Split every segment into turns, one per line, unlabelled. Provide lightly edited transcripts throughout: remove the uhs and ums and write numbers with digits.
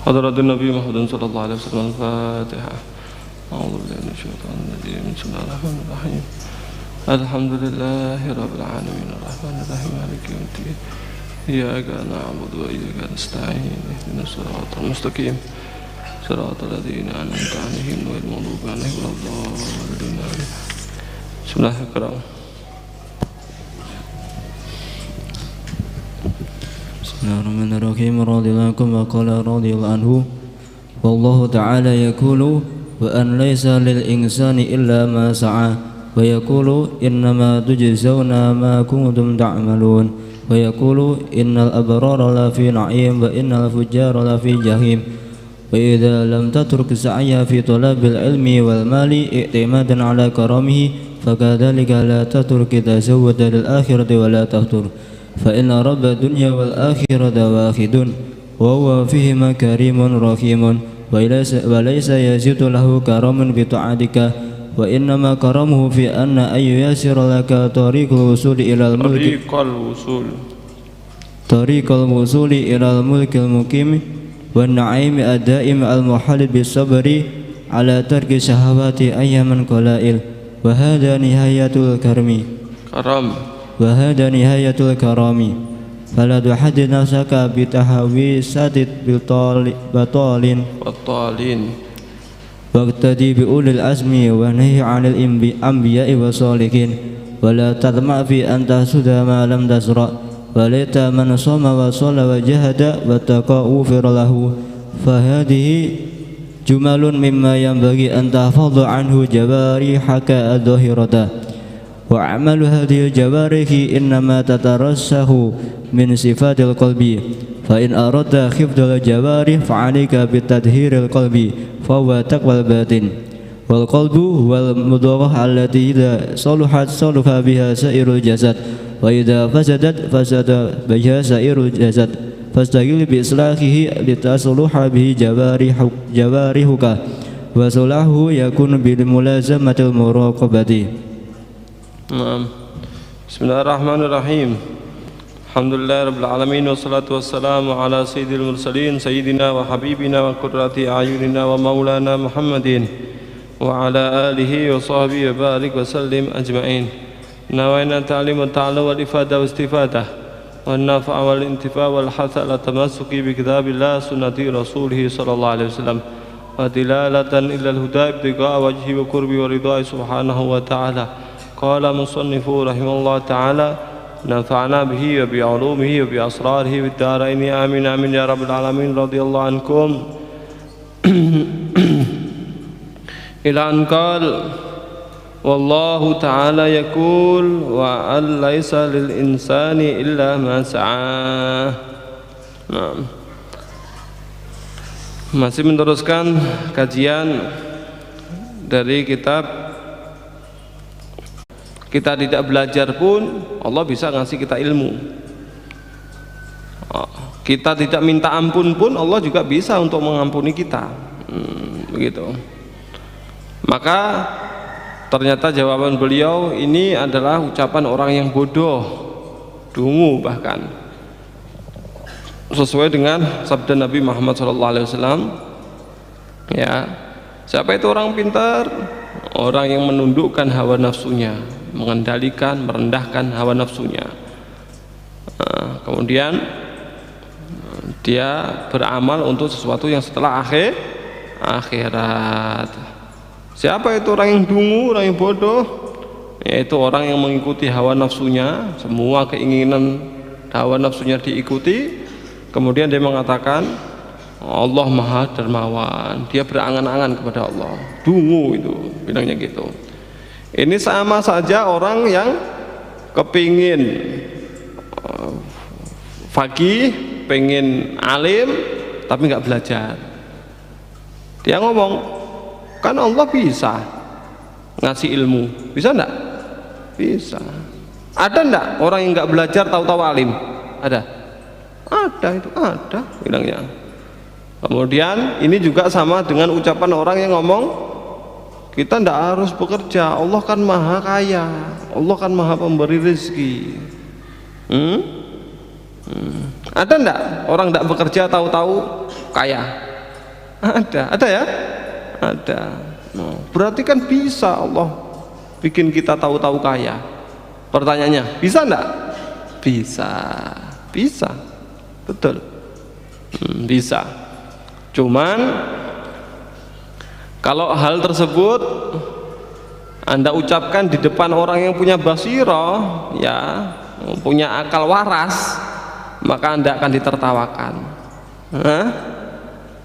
حضرة النبي محمد صلى الله عليه وسلم. الفاتحة. أعوذ بالله من الشيطان الرجيم. بسم الله الرحمن الرحيم. الحمد لله رب العالمين الرحمن الرحيم مالك يوم الدين. إياك نعبد وإياك نستعين اهدنا الصراط المستقيم صراط الذين أنعمت عليهم غير المغضوب عليهم ولا الضالين. بسم الله الرحمن الرحيم.
Bismillahirrahmanirrahim. Radhiyallahu anhu wa qala radhiyallahu anhu wallahu ta'ala yaqulu wa an laysa lil insani illa ma sa'a wa yaqulu innama tujzauna ma kuntum ta'malun wa yaqulu innal abrara la fi na'im wa innal fujjara la fi jahim wa idza lam tatruk sa'ya fi talabil ilmi wal mali i'timadan ala karamihi fakadzalika la tatruk tazawwuda lil akhirati wa la tahtur فإن رب الدنيا والآخرة واحد وهو فيهما كريم رحيم وليس يزيد له كرم بطاعتك وإنما كرمه في أن ييسر لك طريق الوصول إلى الملك المقيم والنعيم الدائم المحل بالصبر على ترك الشهوات أياما قلائل وهذا نهاية الكرم وهذا نهاية الكرام فلا تحدث نفسك بتهويسات بطال واقتدي بأولي العزم ونهي عن الأنبياء والصالحين ولا تطمع في أن تحصد ما لم تزرع وليت من صام وصلى وجهد واتقى غفر له فهذه جمل مما ينبغي أن تحفظ عنه جوارحك الظاهرة وأعمال هذه الجوارح إنما تترسخ من صفات القلب فإن أردت حفظ الجوارح فعليك بتطهير القلب فهو تقوى الباطن والقلب هو المضغة التي إذا صلحت صلح بها سائر الجسد وإذا فسدت فسد بها سائر الجسد فاستقل بإصلاحه لتصلح به جوارحك وصلاحه يكون بملازمة المراقبة.
Bismillahirrahmanirrahim. Alhamdulillah rabbil alamin wassalatu wassalamu ala sayyidil mursalin sayyidina wa habibina wa qurrati a'yunina wa maulana Muhammadin wa ala alihi wa sahbihi wa barik wa sallim ajma'in. Nawaina ta'lim wa ta'ala wal ifada wa istifadah wa nafa'a wal intifa' wal hatha ala tamassuki bi kitabillah sunnati rasulih sallallahu alaihi wasallam wa dilalatan ila al-huda ibtiqa wajhi wa qurbi wa ridha subhanahu wa ta'ala. قال مصنف رحمه الله تعالى نفعنا به وبعلومه وبأسراره بالدارين آمين آمين يا رب العالمين. رضي الله عنكم. إلى أن قال والله تعالى يقول وأن ليس للإنسان إلا ما سعى. Masih meneruskan kajian dari kitab Kita tidak belajar pun Allah bisa ngasih kita ilmu. Kita tidak minta ampun pun Allah juga bisa untuk mengampuni kita. Begitu. Maka ternyata jawaban beliau ini adalah ucapan orang yang bodoh, dungu bahkan. Sesuai dengan sabda Nabi Muhammad SAW. Ya, siapa itu orang pintar? Orang yang menundukkan hawa nafsunya, mengendalikan, merendahkan hawa nafsunya. Kemudian dia beramal untuk sesuatu yang setelah akhirat. Siapa itu orang yang dungu, orang yang bodoh? Yaitu orang yang mengikuti hawa nafsunya, semua keinginan hawa nafsunya diikuti. Kemudian dia mengatakan Allah Maha Dermawan, dia berangan-angan kepada Allah. Dungu itu, bilangnya gitu. Ini sama saja orang yang kepingin faqih, pengen alim, tapi nggak belajar. Dia ngomong, kan Allah bisa ngasih ilmu, bisa enggak? Bisa. Ada enggak orang yang nggak belajar tahu-tahu alim? Ada? Ada, itu ada, bilangnya. Kemudian ini juga sama dengan ucapan orang yang ngomong kita tidak harus bekerja, Allah kan maha kaya, Allah kan maha pemberi rezeki. Ada enggak orang tidak bekerja tahu-tahu kaya? Ada ya? Ada. Berarti kan bisa Allah bikin kita tahu-tahu kaya. Pertanyaannya, bisa enggak? Bisa, betul. Bisa. Cuman kalau hal tersebut Anda ucapkan di depan orang yang punya basirah, ya, punya akal waras, maka Anda akan ditertawakan. Hah?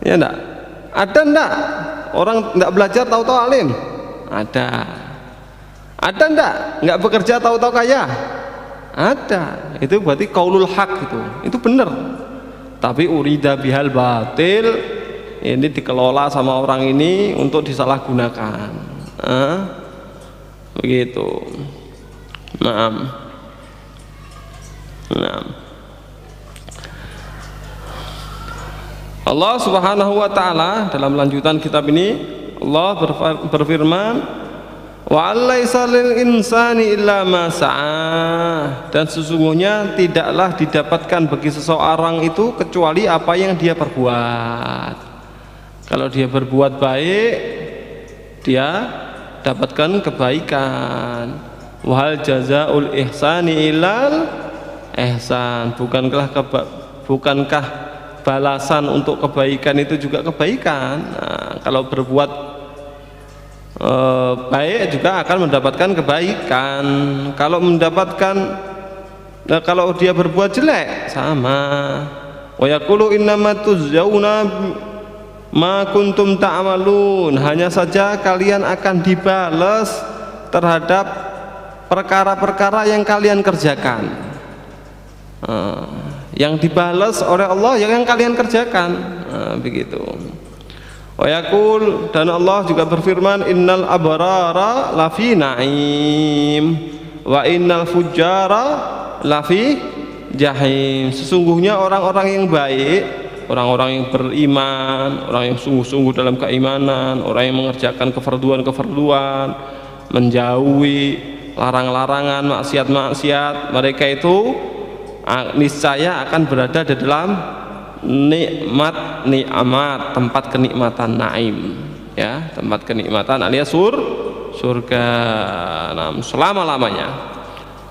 Ya enggak? Ada enggak orang enggak belajar tahu-tahu alim? Ada. Ada enggak bekerja tahu-tahu kaya? Ada. Itu berarti qaulul haq itu benar. Tapi urida bihal batil, ini dikelola sama orang ini untuk disalahgunakan. Begitu. Naam. Allah Subhanahu wa taala dalam lanjutan kitab ini Allah berfirman, wa alaisa lil insani illa ma sa'a, dan sesungguhnya tidaklah didapatkan bagi seseorang itu kecuali apa yang dia perbuat. Kalau dia berbuat baik, dia dapatkan kebaikan. Wa hal jazaul ihsani illal ihsan, bukankah balasan untuk kebaikan itu juga kebaikan? Nah, kalau berbuat baik juga akan mendapatkan kebaikan. Kalau dia berbuat jelek sama. Wa yaqulu innama tujzauna ma kuntum ta'malun, hanya saja kalian akan dibalas terhadap perkara-perkara yang kalian kerjakan. Yang dibalas oleh Allah yang kalian kerjakan. Begitu. Wa yaqul, dan Allah juga berfirman, innal abrara lafi na'im wa innal fujjara lafi jahim. Sesungguhnya orang-orang yang baik, orang-orang yang beriman, orang yang sungguh-sungguh dalam keimanan, orang yang mengerjakan kefarduan-kefarduan, menjauhi larang-larangan, maksiat-maksiat, mereka itu niscaya akan berada di dalam nikmat, tempat kenikmatan, naim, ya, tempat kenikmatan alias surga, selama-lamanya.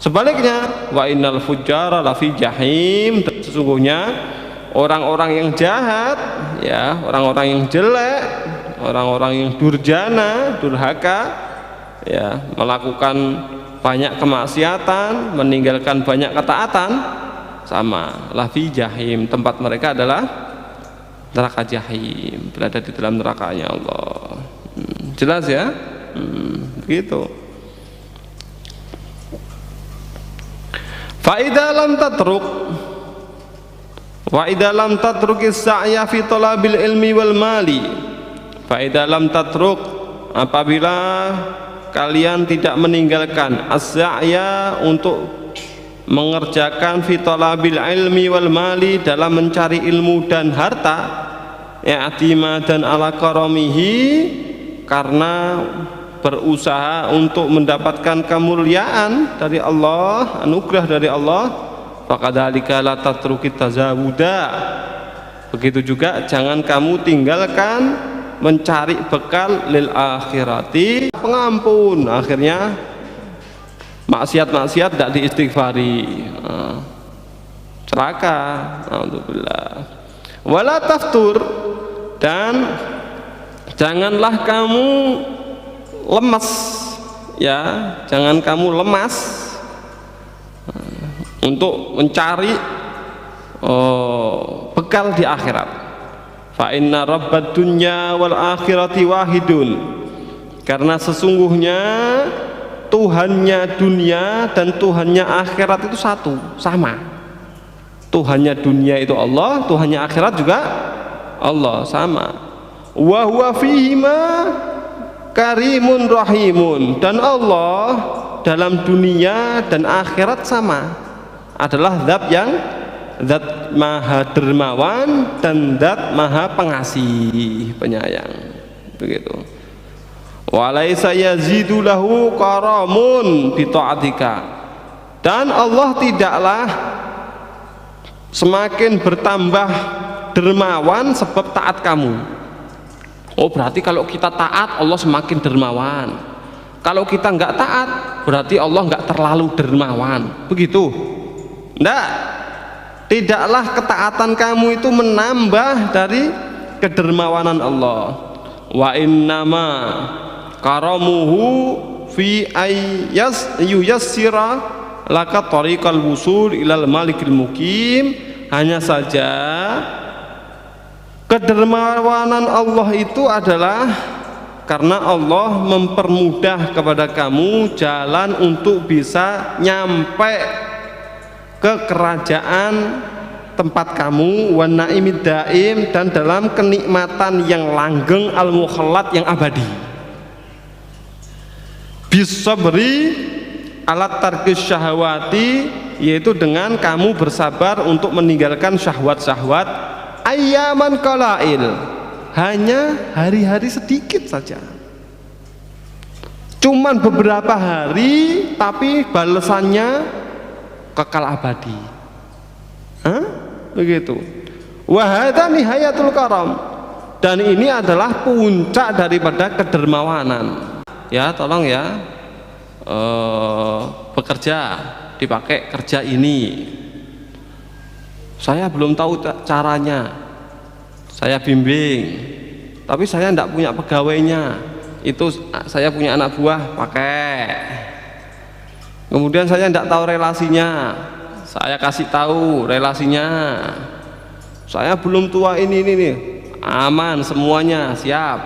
Sebaliknya, wa innal fujjara lafi jahim, dan sesungguhnya orang-orang yang jahat, ya, orang-orang yang jelek, orang-orang yang durjana, durhaka, ya, melakukan banyak kemaksiatan, meninggalkan banyak ketaatan, sama lafi jahim, tempat mereka adalah neraka jahim, berada di dalam nerakanya Allah. Jelas ya? Begitu. Fa idza lam tatruk wa idza lam tatrukis sa'ya fi talabil ilmi wal mali, fa idza lam tatruk, apabila kalian tidak meninggalkan as-sa'ya untuk mengerjakan fi talabil ilmi wal mali, dalam mencari ilmu dan harta, i'timadan ala karamihi, karena berusaha untuk mendapatkan kemuliaan dari Allah, anugerah dari Allah, faqadzalika la tatrukit tazawuda, begitu juga jangan kamu tinggalkan mencari bekal lil akhirati, pengampun, akhirnya maksiat-maksiat tidak diistighfari, celaka, alhamdulillah. Wala taftur, dan janganlah kamu lemas, ya, jangan kamu lemas untuk mencari bekal di akhirat. Fa inna rabbad dunya wal akhirati wahidun, karena sesungguhnya Tuhannya dunia dan Tuhannya akhirat itu satu, sama. Tuhannya dunia itu Allah, Tuhannya akhirat juga Allah, sama. Wa huwa fihima karimun rahimun, dan Allah dalam dunia dan akhirat sama, adalah zat maha dermawan dan zat maha pengasih, penyayang. Begitu. Walaysa yazidu lahu karamun bi ta'atika, dan Allah tidaklah semakin bertambah dermawan sebab taat kamu. Oh berarti kalau kita taat Allah semakin dermawan, kalau kita nggak taat berarti Allah nggak terlalu dermawan, begitu? Nggak, tidaklah ketaatan kamu itu menambah dari kedermawanan Allah. Wa innama karamuhu fi yuyassira laka tariqal wusul ilal malikil mukim. Hanya saja kedermawanan Allah itu adalah karena Allah mempermudah kepada kamu jalan untuk bisa nyampe ke kerajaan tempat kamu, wa naimid daim, dan dalam kenikmatan yang langgeng, al mukhallat, yang abadi. Bisabri alat tarkis syahwati, yaitu dengan kamu bersabar untuk meninggalkan syahwat-syahwat, ayyaman qalail, hanya hari-hari sedikit saja, cuman beberapa hari tapi balasannya kekal abadi. Begitu. Wa hadza nihayatul karam, dan ini adalah puncak daripada kedermawanan. Ya, tolong ya, bekerja dipakai kerja ini, saya belum tahu caranya, saya bimbing, tapi saya tidak punya pegawainya, itu saya punya anak buah pakai. Kemudian saya tidak tahu relasinya, saya kasih tahu relasinya. Saya belum tua ini nih, aman semuanya, siap.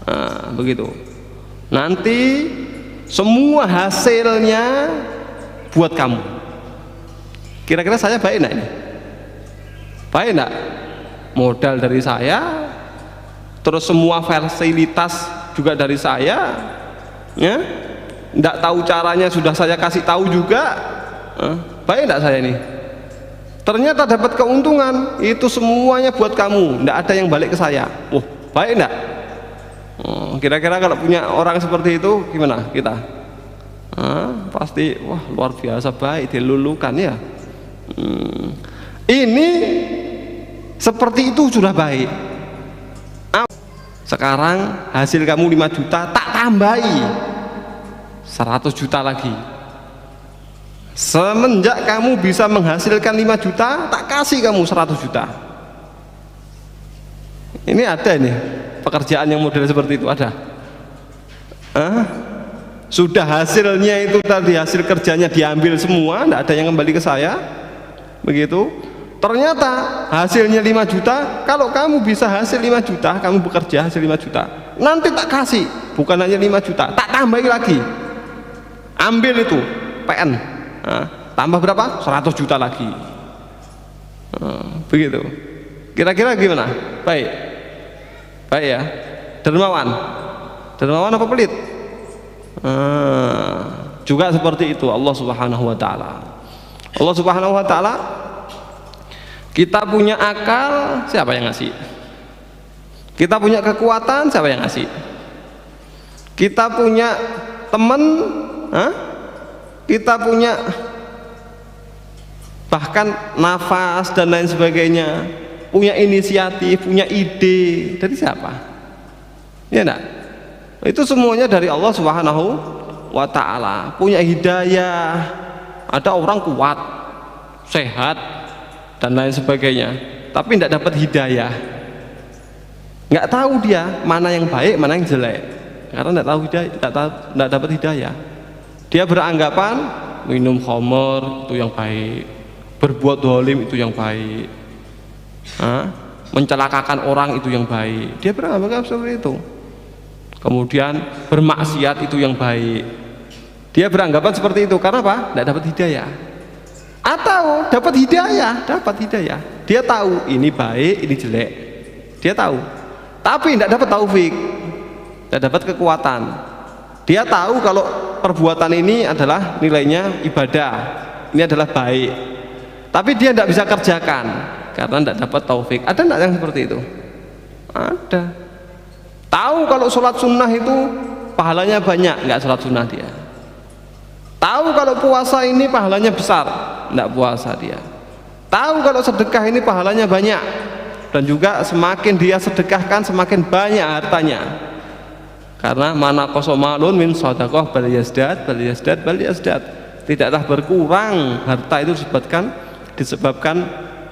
Nah, begitu. Nanti semua hasilnya buat kamu. Kira-kira saya baik enggak ini? Baik enggak? Modal dari saya, terus semua fasilitas juga dari saya, ya? Enggak tahu caranya sudah saya kasih tahu juga. Baik enggak saya ini? Ternyata dapat keuntungan, itu semuanya buat kamu, enggak ada yang balik ke saya. Baik enggak? Kira-kira kalau punya orang seperti itu gimana kita? Pasti wah luar biasa baik, dilulukan ya. Ini seperti itu sudah baik. Sekarang hasil kamu 5 juta, tak tambahi 100 juta lagi. Semenjak kamu bisa menghasilkan 5 juta, tak kasih kamu 100 juta. Ini ada nih pekerjaan yang model seperti itu, ada. Sudah hasilnya itu tadi, hasil kerjanya diambil semua, tidak ada yang kembali ke saya, begitu. Ternyata hasilnya 5 juta, kalau kamu bisa hasil 5 juta, kamu bekerja hasil 5 juta, nanti tak kasih, bukan hanya 5 juta, tak tambahi lagi, ambil itu PN, tambah berapa? 100 juta lagi. Begitu. Kira-kira gimana? Baik, baik ya. Dermawan, dermawan apa pelit? Juga seperti itu Allah Subhanahu wa taala. Allah Subhanahu wa taala, kita punya akal, siapa yang ngasih? Kita punya kekuatan, siapa yang ngasih? Kita punya teman, kita punya bahkan nafas dan lain sebagainya, punya inisiatif, punya ide, dari siapa? Ya enggak? Itu semuanya dari Allah Subhanahu wa ta'ala. Punya hidayah, ada orang kuat, sehat dan lain sebagainya, tapi tidak dapat hidayah, nggak tahu dia mana yang baik mana yang jelek, karena tidak tahu hidayah, tidak dapat hidayah. Dia beranggapan minum khamr itu yang baik, berbuat dolim itu yang baik, mencelakakan orang itu yang baik, dia beranggapan seperti itu. Kemudian bermaksiat itu yang baik, dia beranggapan seperti itu. Karena apa? Tidak dapat hidayah. Atau dapat hidayah, dia tahu ini baik ini jelek, dia tahu, tapi tidak dapat taufik, tidak dapat kekuatan. Dia tahu kalau perbuatan ini adalah nilainya ibadah, ini adalah baik, tapi dia tidak bisa kerjakan karena tidak dapat taufik. Ada tidak yang seperti itu? Ada. Tahu kalau sholat sunnah itu pahalanya banyak, nggak sholat sunnah dia. Tahu kalau puasa ini pahalanya besar, nggak puasa dia. Tahu kalau sedekah ini pahalanya banyak, Dan juga semakin dia sedekahkan semakin banyak hartanya. Karena mana kosomalun min shadaqah bal yazdad bal yazdad bal yazdad. Tidaklah berkurang harta itu disebabkan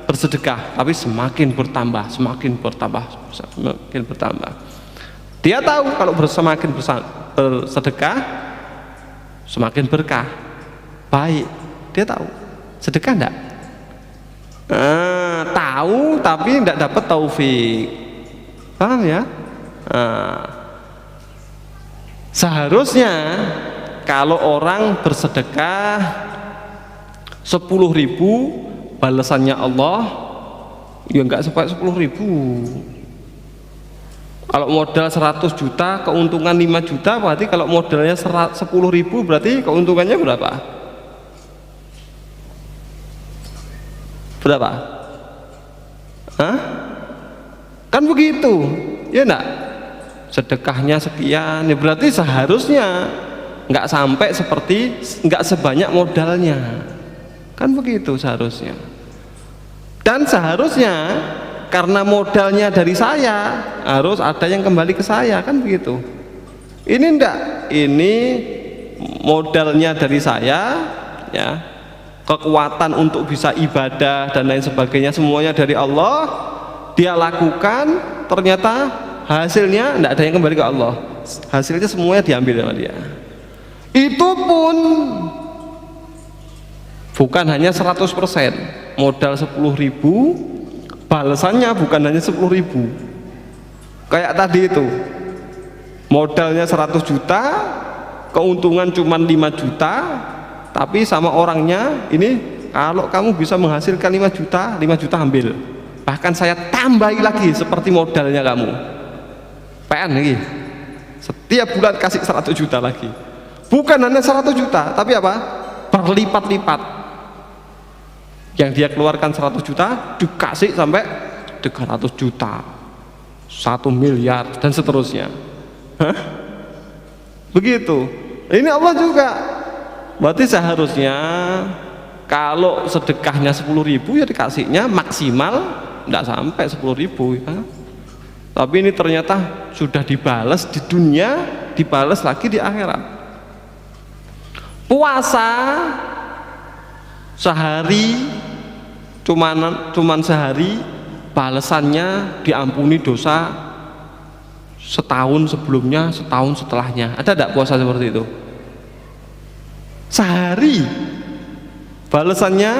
bersedekah, tapi semakin bertambah, semakin bertambah, semakin bertambah. Dia tahu kalau semakin bersedekah semakin berkah, baik. Dia tahu. Sedekah enggak? Tahu tapi tidak dapat taufik. Paham ya? Seharusnya kalau orang bersedekah 10.000 balasannya Allah ya enggak sampai 10.000. Kalau modal 100 juta keuntungan 5 juta, berarti kalau modalnya 10.000 berarti keuntungannya berapa? Berapa? Hah? Kan begitu, ya enggak? Sedekahnya sekian, ya berarti seharusnya nggak sampai nggak sebanyak modalnya, kan begitu seharusnya. Dan seharusnya karena modalnya dari saya harus ada yang kembali ke saya, kan begitu. Ini enggak, ini modalnya dari saya, ya, kekuatan untuk bisa ibadah dan lain sebagainya semuanya dari Allah. Dia lakukan, ternyata hasilnya tidak ada yang kembali ke Allah, hasilnya semuanya diambil sama dia. Itu pun bukan hanya 100%, modal 10.000 balasannya bukan hanya 10.000. Kayak tadi itu modalnya 100 juta keuntungan cuma 5 juta, tapi sama orangnya ini kalau kamu bisa menghasilkan 5 juta ambil, bahkan saya tambahi lagi seperti modalnya kamu PN lagi, setiap bulan kasih 100 juta lagi. Bukan hanya 100 juta tapi apa? Berlipat-lipat. Yang dia keluarkan 100 juta dikasih sampai 300 juta, 1 miliar dan seterusnya. Hah? Begitu. Ini Allah juga. Berarti seharusnya kalau sedekahnya 10.000 ya dikasihnya maksimal tidak sampai 10.000 ya. Tapi ini ternyata sudah dibalas di dunia, dibalas lagi di akhirat. Puasa sehari cuman sehari, balasannya diampuni dosa setahun sebelumnya, setahun setelahnya. Ada tidak puasa seperti itu? Sehari balasannya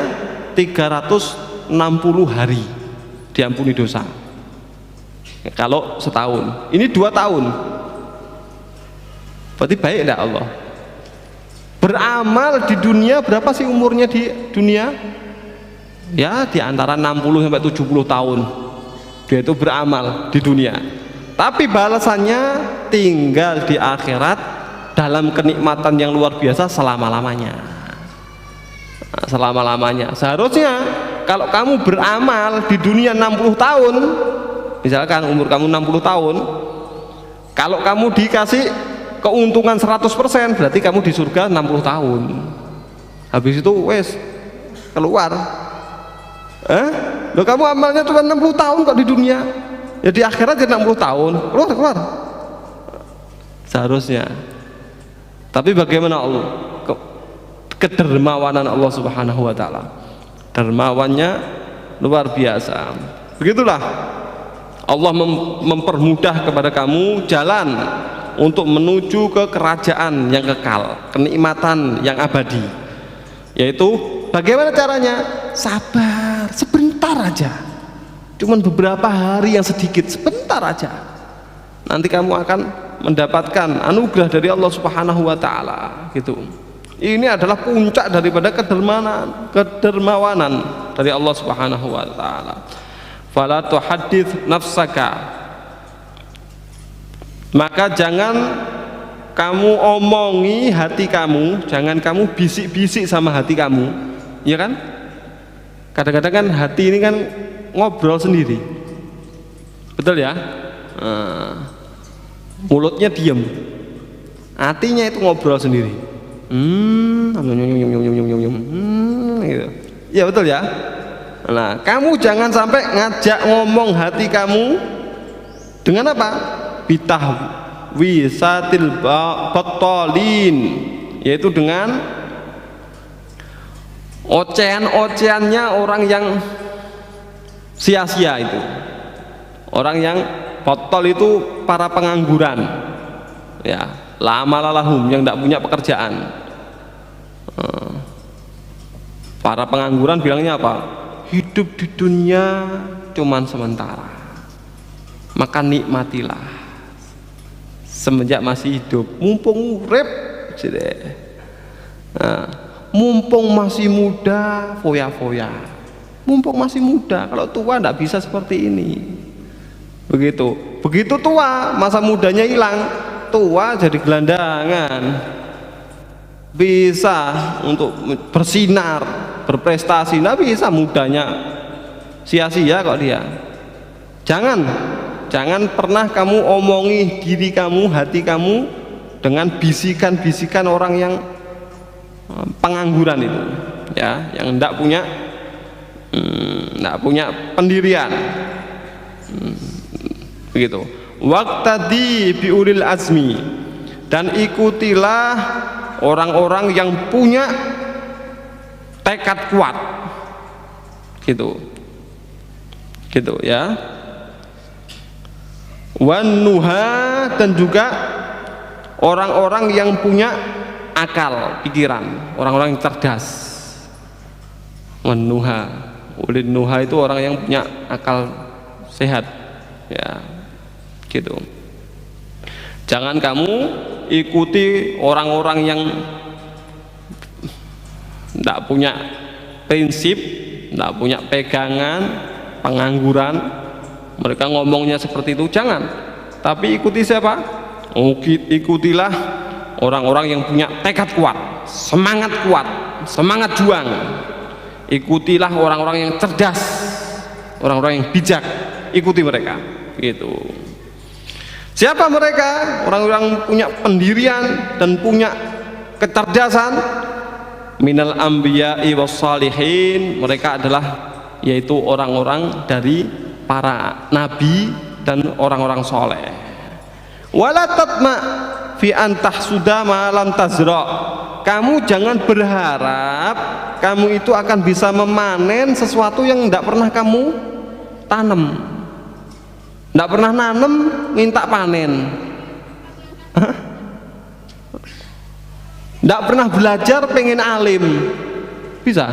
360 hari diampuni dosa. Kalau setahun, ini 2 tahun, berarti baik tidak Allah? Beramal di dunia berapa sih umurnya di dunia? Ya di antara 60 sampai 70 tahun dia itu beramal di dunia. Tapi balasannya tinggal di akhirat dalam kenikmatan yang luar biasa selama-lamanya. Selama-lamanya. Seharusnya kalau kamu beramal di dunia 60 tahun, misalkan umur kamu 60 tahun, kalau kamu dikasih keuntungan 100% berarti kamu di surga 60 tahun. Habis itu wes keluar. Loh kamu amalnya cuma 60 tahun kok di dunia, ya di akhirat jadi 60 tahun, keluar. Seharusnya. Tapi bagaimana Allah? Kedermawanan Allah Subhanahu wa taala. Dermawannya luar biasa. Begitulah Allah mempermudah kepada kamu jalan untuk menuju ke kerajaan yang kekal, kenikmatan yang abadi. Yaitu bagaimana caranya? Sabar, sebentar aja. Cuman beberapa hari yang sedikit, sebentar aja. Nanti kamu akan mendapatkan anugerah dari Allah Subhanahu wa taala, gitu. Ini adalah puncak daripada kedermawanan dari Allah Subhanahu wa taala. Fala tuhaddits nafsaka, maka jangan kamu omongi hati kamu, jangan kamu bisik-bisik sama hati kamu, ya kan? Kadang-kadang kan hati ini kan ngobrol sendiri, betul ya? Mulutnya diem, hatinya itu ngobrol sendiri. Gitu. Ya betul ya. Nah, kamu jangan sampai ngajak ngomong hati kamu dengan apa? Bitahwisatil battalin, yaitu dengan ocehan-ocehannya orang yang sia-sia itu. Orang yang botol itu para pengangguran, ya, lama-lalahum, yang tidak punya pekerjaan. Para pengangguran bilangnya apa? Hidup di dunia cuman sementara, maka nikmatilah semenjak masih hidup, mumpung urip, mumpung masih muda, foya-foya. Mumpung masih muda, kalau tua tidak bisa seperti ini. Begitu tua, masa mudanya hilang, tua jadi gelandangan. Bisa untuk bersinar, berprestasi, tidak bisa, mudanya sia-sia kok dia. Jangan pernah kamu omongi diri kamu, hati kamu dengan bisikan-bisikan orang yang pengangguran itu, ya, yang tidak punya pendirian. Begitu. Waqtadi biulil azmi, dan ikutilah orang-orang yang punya tekad kuat, gitu ya. Wan nuha, dan juga orang-orang yang punya akal, pikiran, orang-orang yang cerdas. Wan nuha, ulil nuha itu orang yang punya akal sehat, ya, gitu. Jangan kamu ikuti orang-orang yang tidak punya prinsip, tidak punya pegangan, pengangguran. Mereka ngomongnya seperti itu, jangan. Tapi ikuti siapa? Ikutilah orang-orang yang punya tekad kuat, semangat juang. Ikutilah orang-orang yang cerdas, orang-orang yang bijak, ikuti mereka, gitu. Siapa mereka? Orang-orang punya pendirian dan punya kecerdasan. Minal anbiya'i wassalihin, mereka adalah yaitu orang-orang dari para nabi dan orang-orang soleh. Wala tatma fi antahsuda ma lam tazra, kamu jangan berharap kamu itu akan bisa memanen sesuatu yang tidak pernah kamu tanam. Tidak pernah nanam minta panen. Tidak pernah belajar pengen alim. Bisa?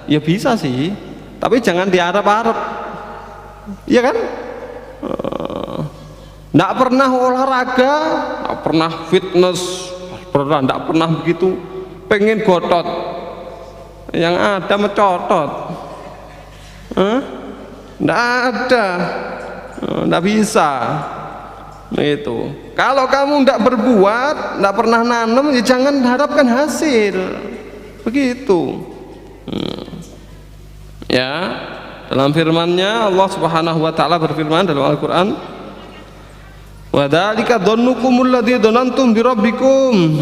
Ya bisa sih, tapi jangan diharap-harap, ya kan? Tidak pernah olahraga, tidak pernah fitness, tidak pernah begitu, pengen gotot, yang ada mencotot. Tidak ada, tidak bisa. Itu kalau kamu tidak berbuat, tidak pernah nanam, ya jangan harapkan hasil, begitu. Ya, dalam firman-Nya Allah Subhanahu wa taala berfirman dalam Al-Qur'an, wa dzalika dhannukumul ladzi dhanantum bi rabbikum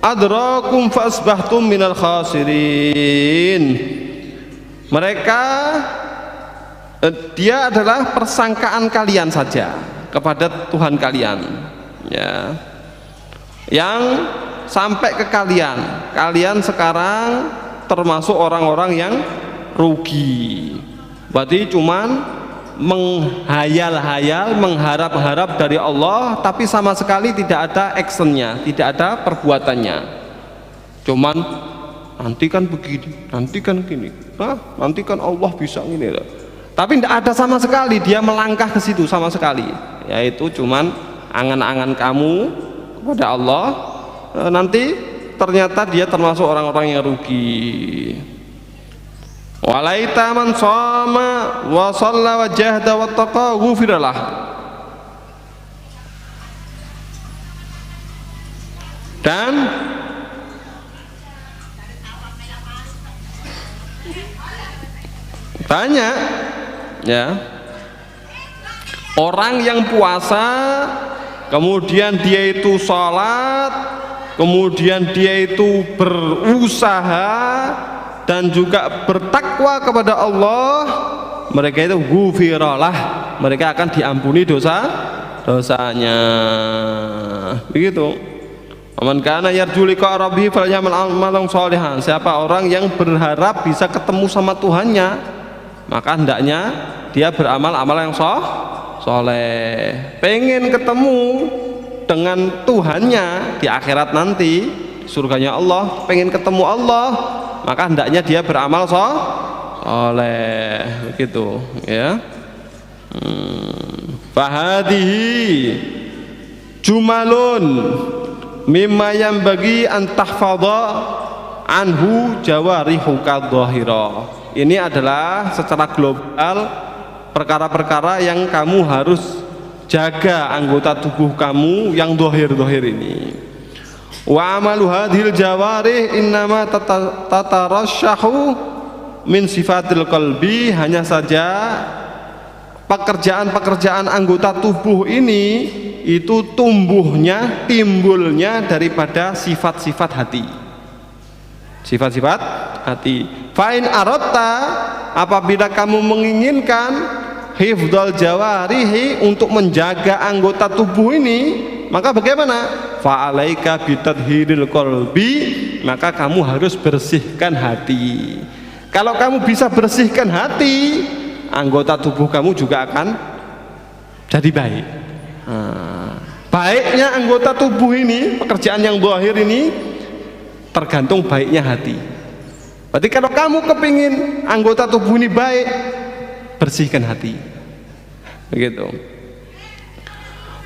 adrakum fa asbahtum minal khasirin. Mereka, dia adalah persangkaan kalian saja kepada Tuhan kalian, ya, yang sampai ke kalian sekarang termasuk orang-orang yang rugi. Berarti cuman menghayal-hayal, mengharap-harap dari Allah, tapi sama sekali tidak ada actionnya, tidak ada perbuatannya. Cuman nanti kan begini, nanti kan gini, nanti kan Allah bisa gini, tapi tidak ada sama sekali dia melangkah ke situ sama sekali. Yaitu cuman angan-angan kamu kepada Allah, nanti ternyata dia termasuk orang-orang yang rugi. Walaita man shoma wa shalla wa jahada wa taqa ghufiralah. Dan banyak, ya, orang yang puasa, kemudian dia itu sholat, kemudian dia itu berusaha dan juga bertakwa kepada Allah, mereka itu ghufiralah, mereka akan diampuni dosanya. Begitu. Man kana yarju liqa rabbih falyamal amalan sholihan. Siapa orang yang berharap bisa ketemu sama Tuhannya, maka hendaknya dia beramal amal yang soleh. Pengen ketemu dengan Tuhannya di akhirat nanti, surganya Allah, pengen ketemu Allah, maka hendaknya dia beramal soleh. Begitu ya. Fahadihi jumalun mimma yang bagi antahfadha anhu jawarihuka dhahira. Ini adalah secara global perkara-perkara yang kamu harus jaga anggota tubuh kamu yang dhahir-dhahir ini. Wa amalu hadhil jawarih innama tatarasyahu min sifatil qalbi. Hanya saja pekerjaan-pekerjaan anggota tubuh ini itu tumbuhnya, timbulnya daripada sifat-sifat hati. Sifat-sifat hati. Fa'in aratta, apabila kamu menginginkan hifdzal jawarihi, untuk menjaga anggota tubuh ini, maka bagaimana? Fa'alaika bitadhiril qalbi, maka kamu harus bersihkan hati. Kalau kamu bisa bersihkan hati, anggota tubuh kamu juga akan jadi baik. Baiknya anggota tubuh ini, pekerjaan yang zahir ini tergantung baiknya hati. Berarti kalau kamu kepingin anggota tubuh ini baik, bersihkan hati. Begitu.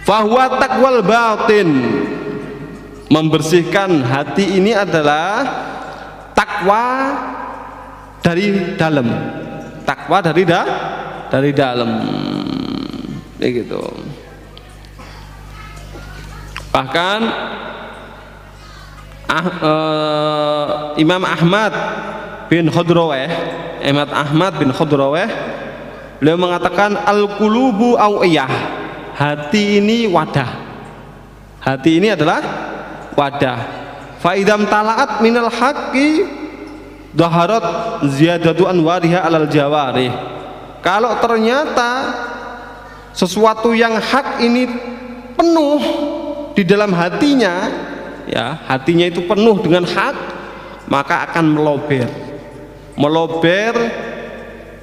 Fahuwa taqwal batin, membersihkan hati ini adalah takwa dari dalam. Takwa dari dalam. Begitu. Bahkan Imam Ahmad bin Khudraweh, beliau mengatakan al-qulubu awiyah, hati ini wadah. Hati ini adalah wadah. Fa idam tala'at minal haqqi dhaharat ziyadatu anwariha alal jawarih. Kalau ternyata sesuatu yang hak ini penuh di dalam hatinya, ya, hatinya itu penuh dengan hak, maka akan melober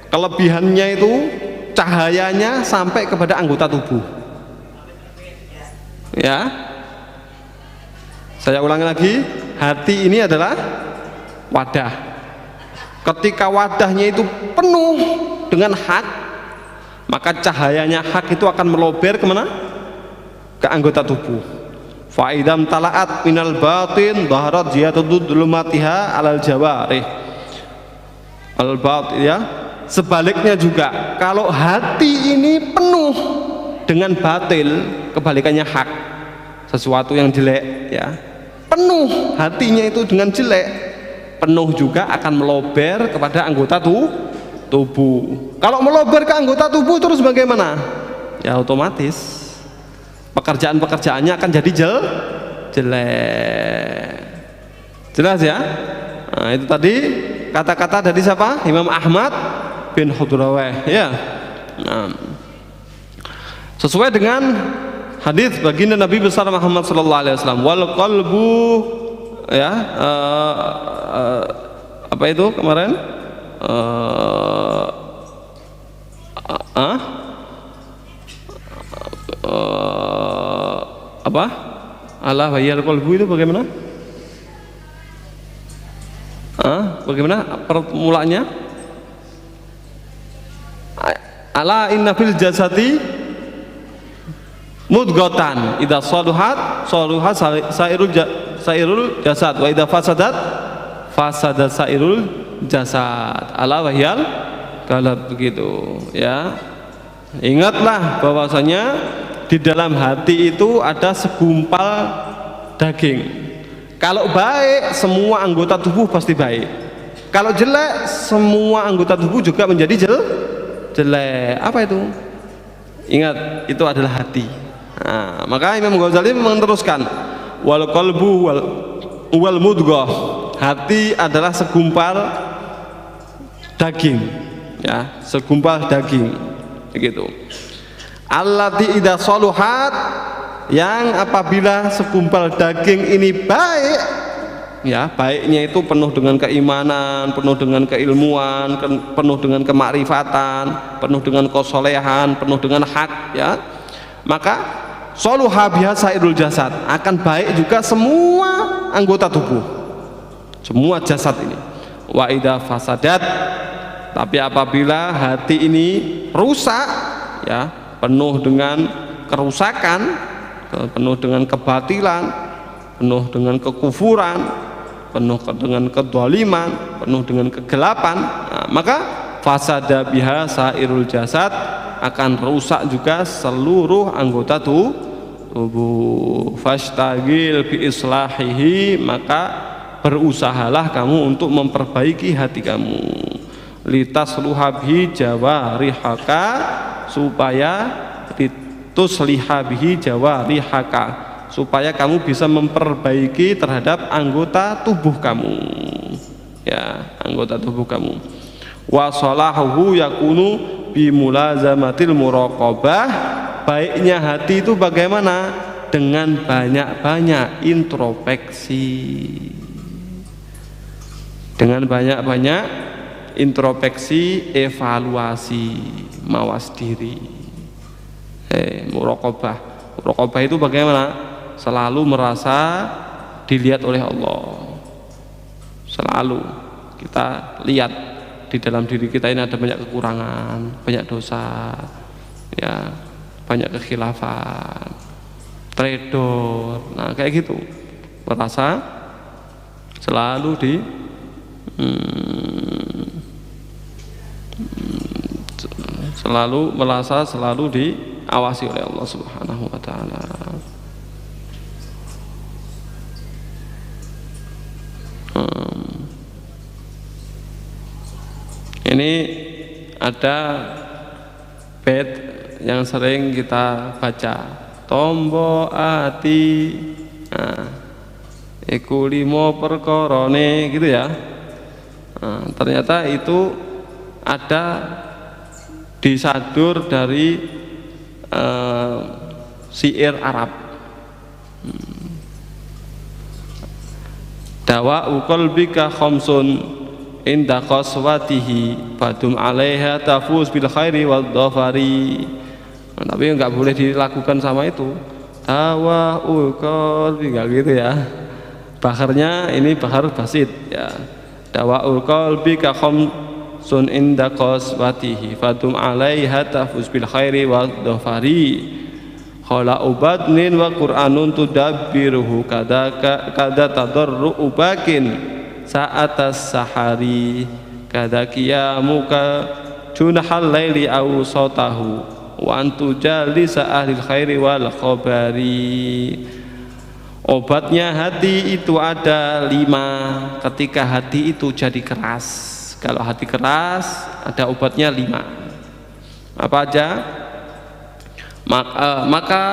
kelebihannya itu, cahayanya sampai kepada anggota tubuh. Ya, saya ulangi lagi, hati ini adalah wadah. Ketika wadahnya itu penuh dengan hak, maka cahayanya hak itu akan melober kemana? Ke anggota tubuh. Fa'idam tala'at minal batin dhaharat ziyadatu dhulumatiha alal jawarih. Al-batin, ya. Sebaliknya juga, kalau hati ini penuh dengan batil, kebalikannya hak, sesuatu yang jelek, ya, penuh hatinya itu dengan jelek, penuh juga akan melober kepada anggota tubuh. Kalau melober ke anggota tubuh terus bagaimana? Ya otomatis pekerjaan-pekerjaannya akan jadi jelek. Jelas ya? Nah, itu tadi kata-kata dari siapa? Imam Ahmad bin Khudraweh, ya. Nah, sesuai dengan hadis baginda Nabi besar Muhammad sallallahu alaihi wasallam, wal qalbu, ya, apa itu kemarin? Apa? Allah wa'iyal qalbu itu bagaimana? Bagaimana permulaannya? Ala inna fil jasati mudghatan idza saluhat sairul jasad wa idza fasadat fasada sairul jasad. Ala wahyal qalb, begitu ya. Ingatlah bahwasanya di dalam hati itu ada segumpal daging. Kalau baik, semua anggota tubuh pasti baik. Kalau jelek, semua anggota tubuh juga menjadi jelek. Apa itu? Ingat, itu adalah hati. Nah, maka Imam Ghazali meneruskan, wal qalbu wal mudghah, hati adalah segumpal daging, ya, segumpal daging, begitu. Allati idza saluhat, yang apabila segumpal daging ini baik, ya, baiknya itu penuh dengan keimanan, penuh dengan keilmuan, penuh dengan kemakrifatan, penuh dengan kesolehan, penuh dengan hak, ya, maka saluha biha sairul jasad, akan baik juga semua anggota tubuh, semua jasad ini. Wa idza fasadat, tapi apabila hati ini rusak, ya, penuh dengan kerusakan, penuh dengan kebatilan, penuh dengan kekufuran, penuh dengan kedzaliman, penuh dengan kegelapan, nah, maka fasada biha sairul jasad, akan rusak juga seluruh anggota tubuh. Fastagil bi islahihi, maka berusahalah kamu untuk memperbaiki hati kamu. Litasluha bihi jawarihaka, supaya litusliha bihi jawarihaka, supaya kamu bisa memperbaiki terhadap anggota tubuh kamu, ya, anggota tubuh kamu. Wa salahuhu yakunu bimulazamatil muraqabah, baiknya hati itu bagaimana? Dengan banyak-banyak introspeksi, dengan banyak-banyak introspeksi, evaluasi, mawas diri. Muraqabah, muraqabah itu bagaimana? Selalu merasa dilihat oleh Allah, selalu kita lihat di dalam diri kita ini ada banyak kekurangan, banyak dosa, ya, banyak kekhilafan, traidor, nah kayak gitu, merasa selalu selalu merasa selalu diawasi oleh Allah Subhanahu wa taala. Ini ada bait yang sering kita baca, tombo ati, nah, iku limo perkorone, gitu ya. Nah, ternyata itu ada disadur dari syair Arab. Dawa'u qalbika khamsun inda qaswatihi fadum 'alaiha tafuz bil khairi wad dhafari. Nah, tapi enggak boleh dilakukan sama itu. Dawa'u qalbika, gitu ya. Baharnya ini bahar basit, ya. Dawa'u qalbika khamsun inda qaswatihi fadum 'alaiha tafuz bil khairi wad dhafari. Khala ubadnin wa qur'anun tudabbiruhu kada tadarru ubakin sa'atas sahari kada qiyamuka junahal laili aw sawtahu wa antu jalisa ahlil khairi wal khabari. Obatnya hati itu ada 5. Ketika hati itu jadi keras, kalau hati keras ada obatnya 5. Apa aja? Maka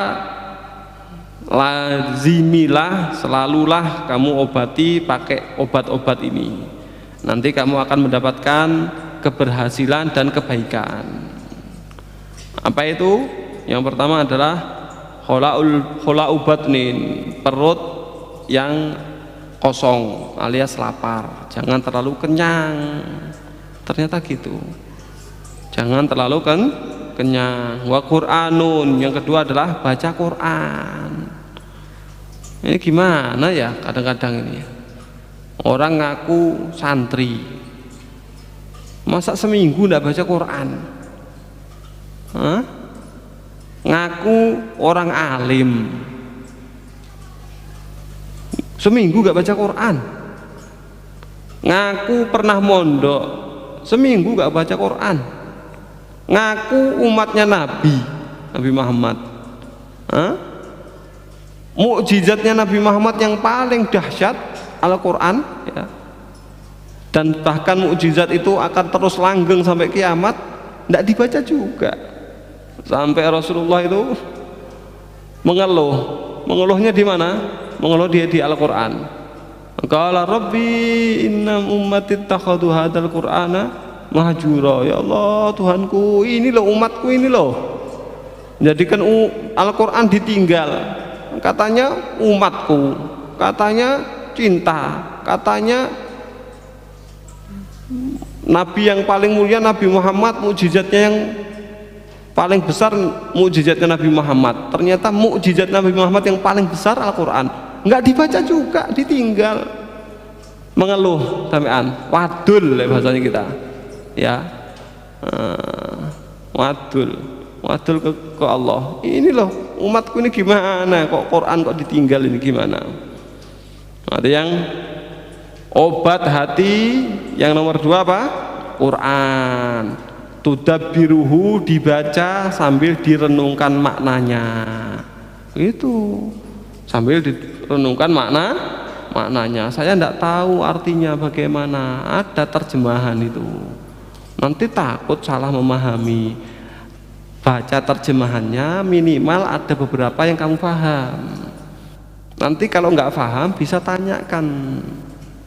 lazimilah, selalulah kamu obati pakai obat-obat ini. Nanti kamu akan mendapatkan keberhasilan dan kebaikan. Apa itu? Yang pertama adalah khola'u batnin, perut yang kosong alias lapar, jangan terlalu kenyang. Ternyata gitu, jangan terlalu kenyang. Wa Qur'anun, yang kedua adalah baca Quran. Ini gimana ya kadang-kadang ini ya, orang ngaku santri, masa seminggu tidak baca Quran? Hah? Ngaku orang alim, seminggu gak baca Quran. Ngaku pernah mondok, seminggu gak baca Quran. Ngaku umatnya Nabi Muhammad. Mukjizatnya Nabi Muhammad yang paling dahsyat Al-Quran, ya. Dan bahkan mukjizat itu akan terus langgeng sampai kiamat, tidak dibaca juga. Sampai Rasulullah itu mengeluhnya di mana? Mengeluh dia di Al-Quran. Qala Rabbi inna ummati ittakhadhu hadzal Qur'ana mahjura. Ya Allah Tuhanku, ini loh umatku ini loh, jadikan Al-Quran ditinggal. Katanya umatku, katanya cinta, katanya Nabi yang paling mulia Nabi Muhammad, mukjizatnya yang paling besar mukjizatnya Nabi Muhammad. Ternyata mukjizat Nabi Muhammad yang paling besar Al-Quran nggak dibaca juga, ditinggal. Mengeluh sampean, wadul bahasanya kita ya, wadul ke Allah. Ini loh umatku ini gimana kok Quran kok ditinggal, ini gimana. Ada yang obat hati yang nomor 2 apa? Quran. Tudabbiruhu, dibaca sambil direnungkan maknanya. Itu sambil direnungkan maknanya. Saya tidak tahu artinya bagaimana, ada terjemahan itu. Nanti takut salah memahami. Baca terjemahannya, minimal ada beberapa yang kamu paham. Nanti kalau nggak paham bisa tanyakan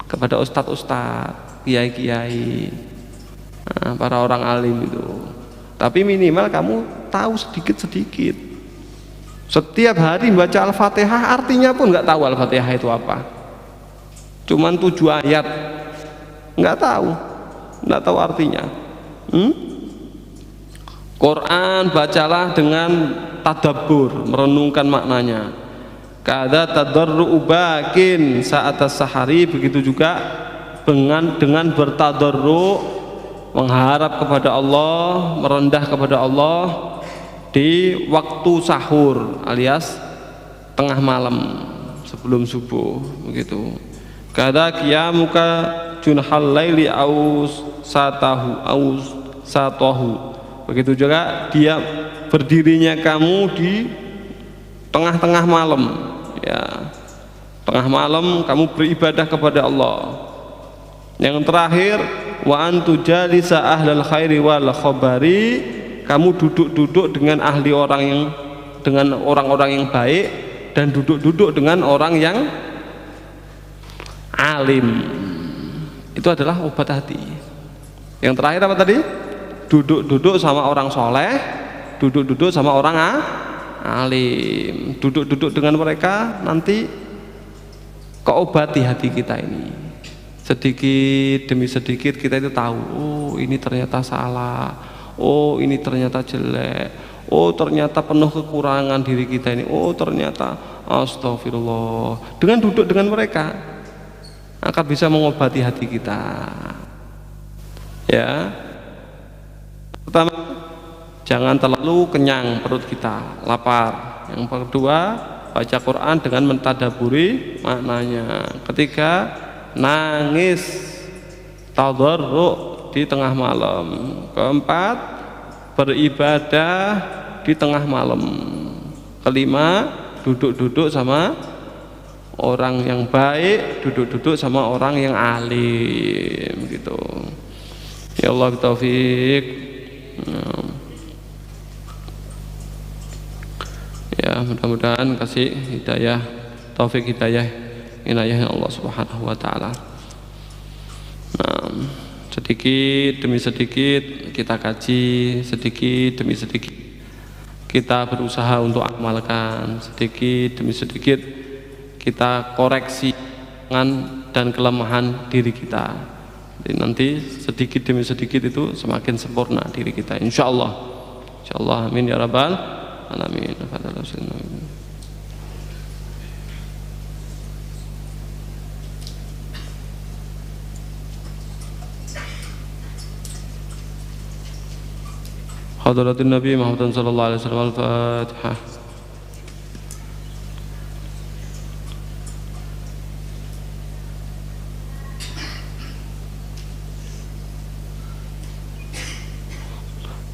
kepada ustadz-ustadz, kiai-kiai, para orang alim itu. Tapi minimal kamu tahu sedikit-sedikit. Setiap hari baca Al-Fatihah, artinya pun nggak tahu Al-Fatihah itu apa. Cuman 7 ayat, nggak tahu artinya. Quran bacalah dengan tadabbur, merenungkan maknanya. Kada tadarru ubakin saat as-sahari, begitu juga dengan bertadarru, mengharap kepada Allah, merendah kepada Allah di waktu sahur alias tengah malam sebelum subuh, begitu. Kada qiyamuka junhal laili aus satahu, begitu juga dia berdirinya kamu di tengah-tengah malam ya, tengah malam kamu beribadah kepada Allah. Yang terakhir, wa antu jalisa ahlal khairi wal khabari, kamu duduk-duduk dengan ahli dengan orang-orang yang baik, dan duduk-duduk dengan orang yang alim. Itu adalah obat hati. Yang terakhir apa tadi? Duduk-duduk sama orang soleh, duduk-duduk sama orang alim. Duduk-duduk dengan mereka, nanti keobati hati kita ini. Sedikit demi sedikit kita itu tahu, oh ini ternyata salah, oh ini ternyata jelek, oh ternyata penuh kekurangan diri kita ini, oh ternyata astagfirullah. Dengan duduk dengan mereka akan bisa mengobati hati kita ya. Pertama, jangan terlalu kenyang perut kita, lapar. Yang kedua, baca Quran dengan mentadaburi maknanya. Ketiga, nangis tadarru di tengah malam. Keempat, beribadah di tengah malam. Kelima, duduk-duduk sama orang yang baik, duduk-duduk sama orang yang alim, gitu. Ya Allah taufik. Ya mudah-mudahan kasih hidayah, taufik hidayah, inayah Allah Subhanahu wa taala. Nah, sedikit demi sedikit kita kaji, sedikit demi sedikit kita berusaha untuk amalkan, sedikit demi sedikit kita koreksi dan kelemahan diri kita. Jadi nanti sedikit demi sedikit itu semakin sempurna diri kita, insyaallah. Insyaallah, amin ya rabbal alamin. Hadratin Nabi Muhammad sallallahu alaihi wasallam. Al-Fatihah.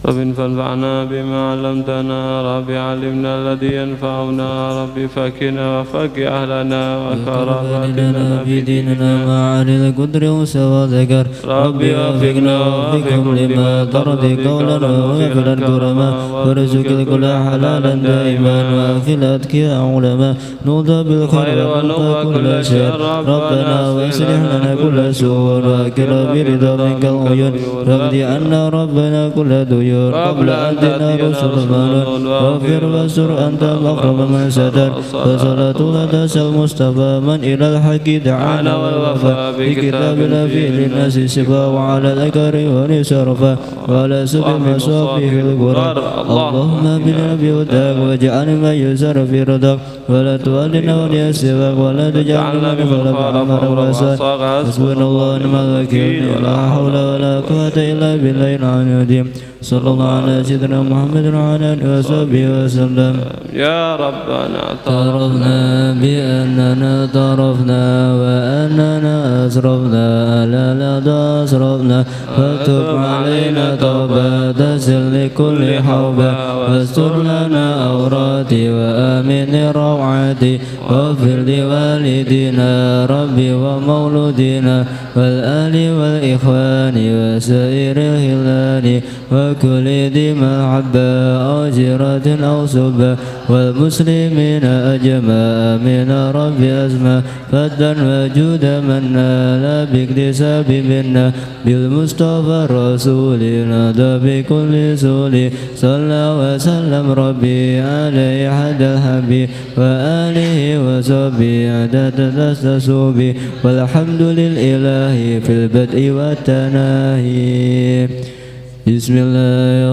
رب فانفعنا بما علمتنا رب علمنا الذي ينفعنا رب فكنا وفك أهلنا وكرامتنا
في ديننا مع أهل القدر وسوى ذكر رب وفقنا ووفقهم لما ترضي قولا وغفر الكرماء وارزق الكل حلالا دائما وأغفر الأتقياء علماء نوضى بالخير ونوضى كل شر ربنا واصلح لنا كل سوء وأكرم برضا منك العيون واقضي عنا ربنا كل ديون قبل أن تنا رسل المنون واغفر واستر أنت مغرب من ستر وصلاة لدى المصطفى من إلى الحق دعانا والوفاء بكتابنا في للناس شفاء وعلى الأكرم صرفا وعلى سبل مصابيح القرآن اللهم بنا بهداك واجعل ما يسر في رضاك ولا تولنا وليا سواك ولا تجعلنا من خلف عمر وساد حسبنا الله ونعم الوكيل لا حول ولا قوة إلا بالله العظيم صلى الله على سيدنا محمد وعلى آله وصحبه وسلم.
يا ربنا
اعترفنا بأننا اعترفنا وأننا أسرفنا لا أسرفنا فتب علينا توبة تسر لكل حوبة واستر لنا أوراتي وآمن روعاتي واغفر لوالدينا ربي ومولودينا والآل والإخوان وسائر الهلال وكل ذي محبة أو جرة أو سبة والمسلمين أجمع من ربي أزمى فدا وجود من نال باكتساب منا بالمصطفى الرسول نادى بكل سول صلى وسلم ربي عليه حد الحبيب وآله وصحبه عدد التسوب والحمد لله في البدء والتناهي. بسم الله